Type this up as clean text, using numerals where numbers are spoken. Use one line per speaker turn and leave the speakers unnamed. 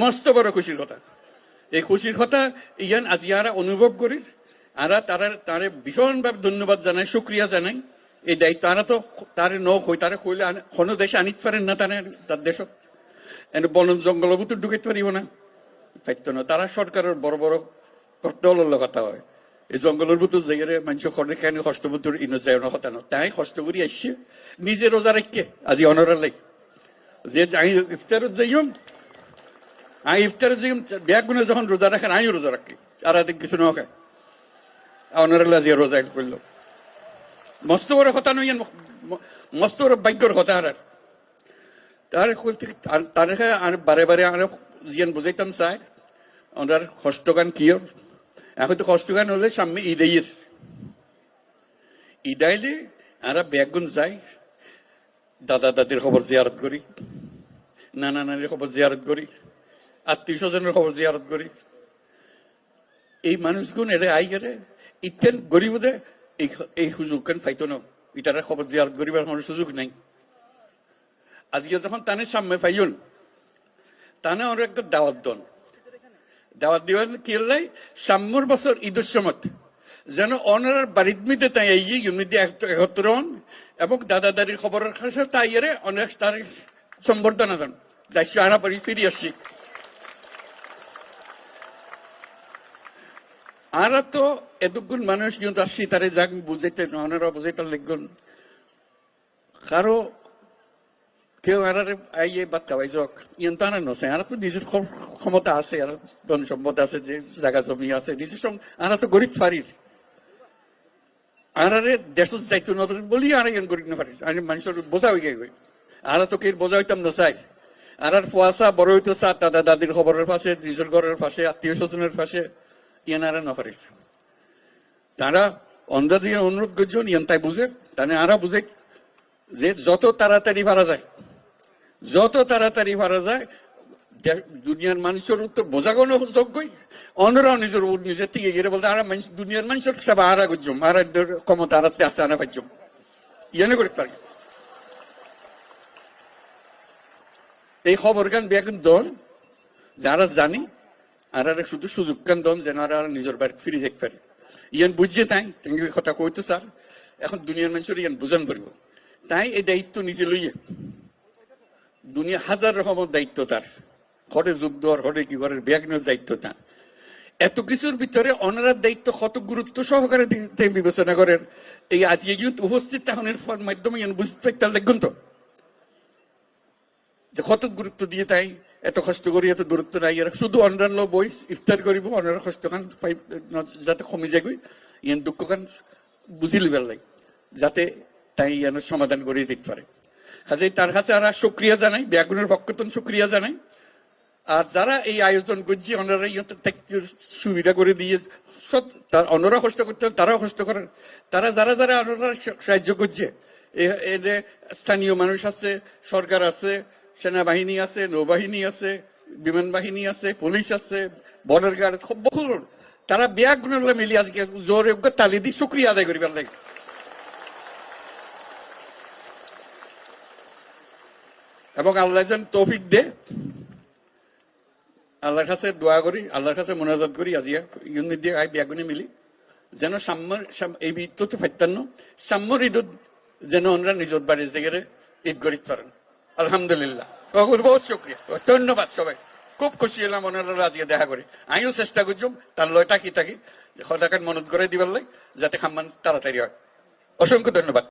মস্ত বড় খুশির কথা। এই খুশির কথা ইয়ান আজ ইয়ারা অনুভব করি, আরা তারে ভীষণভাবে ধন্যবাদ জানাই, শুক্রিয়া জানাই। এই দায়িত্ব আরা তো তারে নই তারে কইলে কোনো দেশে আনিত পারেন না, তার দেশত বন জঙ্গল তো ঢুকাইতে পারিব না, পাইত না। তারা সরকারের বড় বড় দলের কথা হয়, এই জঙ্গলের ভিতর জায়গায় মানুষ খড়ে কেন কষ্ট ভিতর ইনো যায় না কথা না, তাই কষ্ট করি আসছে নিজে রোজা রাখকে আজি অনরার লাই যে ইফতারত যাইম ইফতার যে ব্যাগ গুনে যখন রোজা রাখেন আমিও রোজা রাখি, আর কিছু না খায় অনারাল আজি রোজা করলো। মস্ত বড় কথা নই, মস্ত বড় ভাগ্যর কথা। তার আর বারে বারে আর জিয়ান বুঝাইতাম চাই ওনার কষ্টগান কিয়। এখন তো কষ্টগান হলে সামনে ঈদের ঈদাইলে আমরা ব্যাগুন যাই, দাদা দাদির খবর জিয়ারত করি, নানা নানির খবর জিয়ারত করি, আত্মীয় স্বজনের খবর জিয়ারত করি। এই মানুষগুন এরা আই গেলে ইতেন গরিবদের এই সুযোগ কেন পাইতো না, ইটারা খবর জিয়ারত করিবার কোনো সুযোগ নাই। আজকে যখন তানে সামনে পাইন তানে ওরা একটা দাওয়াত দন, দাওয়াত দিবেন কি লাই সাম্যর বছর ঈদের সময় যেন অনার বাড়ির মধ্যে তাই ইউনিটি একত্র হন এবং দাদা দাদির খবরের কাছে তাই এরে অনেক তার সম্বর্ধনা দেন। দায়িত্ব আনা পারি ফিরে আসছি। আর তো এতগুণ মানুষ কিন্তু আসছি তারে যাক বুঝাইতে ওনারা বুঝাইতে লিখুন কারো কেউ আইয়ে বাচ্চা ভাই যাক ইন তো আনা নছে, আর তো নিজের ক্ষমতা আছে, আর ধন সম্পদ আছে, যে জায়গা জমি আছে নিজের সঙ্গে আর তো গরিব ফারির আর দেশ যাইতো না বলি আর ইন গরিব না ফারি আমি মানুষের বোঝা হয়ে গেছে। আর তো কে বোঝা হইতাম না চাই, আর ফুয়াশা বড় হইতো চা দাদা দাদির খবরের পাশে, নিজের ঘরের পাশে, আত্মীয় স্বজনের পাশে ইয়ান আর না পারিস। তারা অন্দাজ অনুরোধ করছেন ইয়ান তাই বুঝে তানে আরা বুঝে যে যত তাড়াতাড়ি পারা যায়, যত তাড়াতাড়ি পারা যায় দুনিয়ার মানুষের উত্তর বোঝা কোনো যোগ্যই অন্যরাও নিজের থেকে গিয়ে বলতে আর দুনিয়ার মানুষের সব আরা করছম আর ক্ষমতা আরাতে আসে আনা পাইছম ইয়ানে করতে পারি। এই খবর গান বেগুন দন যারা জানি আর শুধু সুযোগ গান দন যেন আর নিজের বাড়ি ফিরে যেতে পারে। ইয়ান বুঝছে তাই কথা কইতো স্যার এখন দুনিয়ার মানুষের ইয়ান বুঝান পারব, তাই এই দায়িত্ব নিজে লইয়ে দুনিয়া হাজার রকমের দায়িত্ব তার, ঘরে যোগ দেওয়ার ঘরে কি ঘরের ব্যাগনের দায়িত্ব তার। এত কিছুর ভিতরে অনারার দায়িত্ব কত গুরুত্ব সহকারে বিবেচনা করেন এই আজকে কিন্তু উপস্থিত তাহনের মাধ্যমে বুঝতে পারতাম দেখুন তো যে কত গুরুত্ব দিয়ে তাই এত কষ্ট করি এত দূরত্ব নাই। এরা শুধু অনার লো বই ইফতার করিব অনার কষ্ট খান যাতে কমে যাই ইয়ান দুঃখ খান বুঝি লিবার লাগে যাতে তাই ইয়ানোর সমাধান করে দিতে পারে। কাজে তার কাছে আর শুক্রিয়া জানাই, ব্যাগুনের পক্ষতন শুক্রিয়া জানাই। আর যারা এই আয়োজন করছে ওনারা সুবিধা করে দিয়ে সব অন্যরা কষ্ট করতে তারাও কষ্ট করেন, তারা যারা যারা ওনারা সাহায্য করছে স্থানীয় মানুষ আছে, সরকার আছে, সেনাবাহিনী আছে, নৌবাহিনী আছে, বিমান বাহিনী আছে, পুলিশ আছে, বর্ডার গার্ড বহু তারা ব্যাগুনের মিলি আজকে জোরে তালি দিয়ে শুক্রিয়া আদায় করিবার লাগে। এবং আল্লাহ যেন তৌফিক দে, আল্লাহর কাছে দোয়া করি, আল্লাহর কাছে মোনাজাত করি আজিয়া ইউনিট দিয়ে ব্যাগুনে মিলি যেন সাম্যর এই ঈদ তো ফাইতান্ন সাম্যর ঈদ যেন ওনারা নিজের বাড়ির জায়গায় ঈদ করিতে পারেন। আলহামদুলিল্লাহ, বহুত শুক্রিয়া, ধন্যবাদ সবাই। খুব খুশি হলাম ওনারা আজকে দেখা করি। আমিও চেষ্টা করছিলাম তার লয় থাকি সদাকার মনত করে দিবার লাই যাতে খাম্মান তাড়াতাড়ি হয়। অসংখ্য ধন্যবাদ।